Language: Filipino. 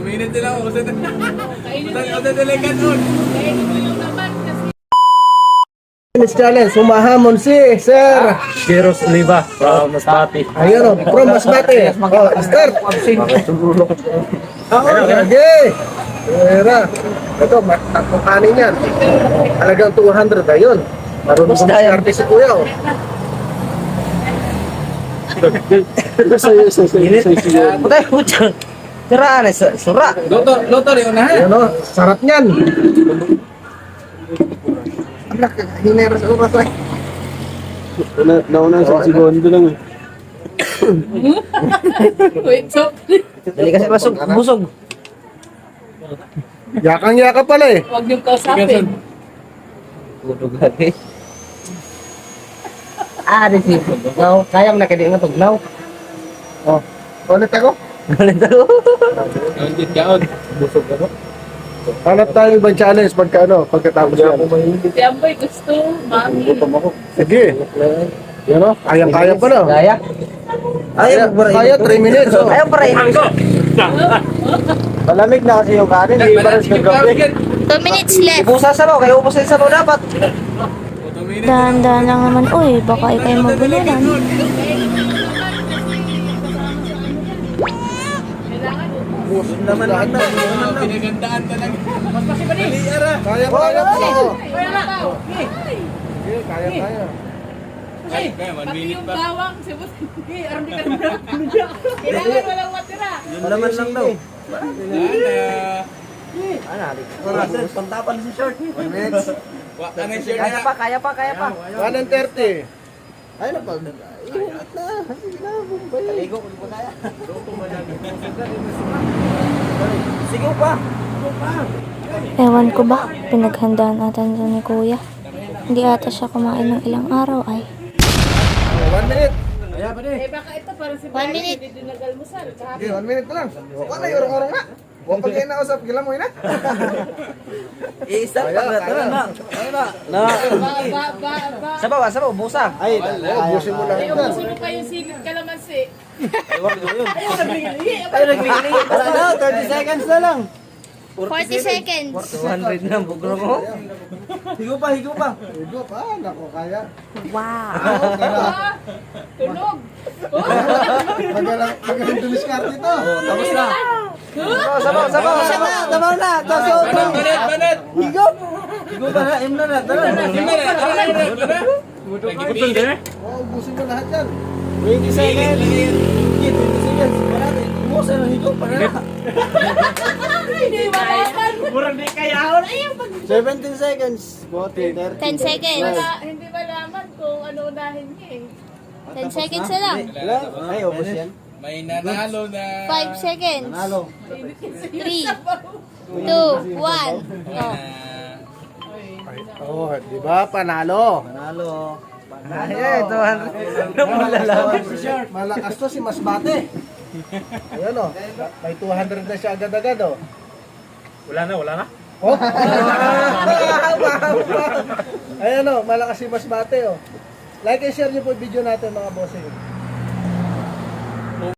minutes sila ako. Usa delegan on. Fitness challenge, humahamon si Sir Jeros Oliva from Masbate. ayun o, from Masbate. Start. Okay. Pera. Ito, tatlong kanin yan. Talagang 200, ayun. Marunong kumiskarte si Kuya o. Patay ko dyan. Siraan eh, sura. Loto rin na. Ayun o, sarap niyan. Anak, hinera sa oras ay. Nauna sa segundo lang eh. Wait, so, Dali kasi busog. Yakang-yaka pala eh. huwag niyong kausapin. Tulog lagi. Di si tugnaw. Kaya mo na kaya nga tugnaw. Oh, ulit ako. Galit ako. Kauntit kaon. Busog ako. Hanap tayo ibang challenge pagkatapos yan. Si Amboy gusto, mami. Sige. Yan o, kayang-kaya pa na. Gaya. Kaya 3 minutes. Oh. Ayaw pa rin. Malamig na kasi yung kanin. Hindi pa rin sa gabi. 2 minutes left. Ibusa sa mo. Kaya ubos sa mo dapat. Dahan-dahan lang naman. Uy, baka ikay maguliran. Naman lahat na. Pinagandaan talaga. Kaya-kaya pa na. oh. Wala na tao. Sige, kaya-kaya. Kaya 1 Pati minute yung pa. bawang, si Boss, hindi, arami ka na. Kailangan walang matira. Laman lang daw. Pantapan si short. 1 minutes. Wa ka na share Kaya pa, kaya pa, kaya pa. 1 and 30. Ay, napag. Iulat na. Sige na, Bombay. Ligo ko pa kaya. Sigaw pa. Ewan ko ba, pinaghandaan ata nila ni Kuya. Hindi ata siya kumain ng ilang araw ay. 1 minute. Eh, baka ito parang si 1 minute. Hindi nag-almusal. Sige, 1 minute na lang. Wala na, yorong-orong na. Huwag pag kayo nausap, gilamoy na. Isa pa na. Na. Ba. Sabaw, busa. Ay, Ubusin mo lang Ay, yan. ubusin mo pa yung sigit kalamansi. Ayaw, nagbigay. Ay, nagbigay. Basta na, 30 seconds na lang. 40 seconds. 200 na bugro mo. Higo pa. Igo pa, nako, kaya. Wow. Tunog. Magaling dumiskarte ito. Tapos na. Sabaw. Tama na. Tapos Banat. higo pa na. Im na na. Tara. Nagiputol din eh. Oh, ubusin mo lahat yan. 20 seconds. 20 seconds. Parate. Umusa na higo pa na. Hindi malaman. 17 seconds. 40, 30. 10 seconds. Hindi malaman kung ano unahin niya eh. 10 seconds na lang. Wala. Ay, ubos yan. May nanalo na. 5 seconds. Nalo. 3, 2, 1. Oh. Oh, di ba? Panalo. Nalo. Ay, 200. Malakas to si Masbate. Ayan o. May 200 na siya agad-agad o. Wala na. Oh! Ayan o, malakas si Masbate o. Like and share niyo po yung video natin mga bossing.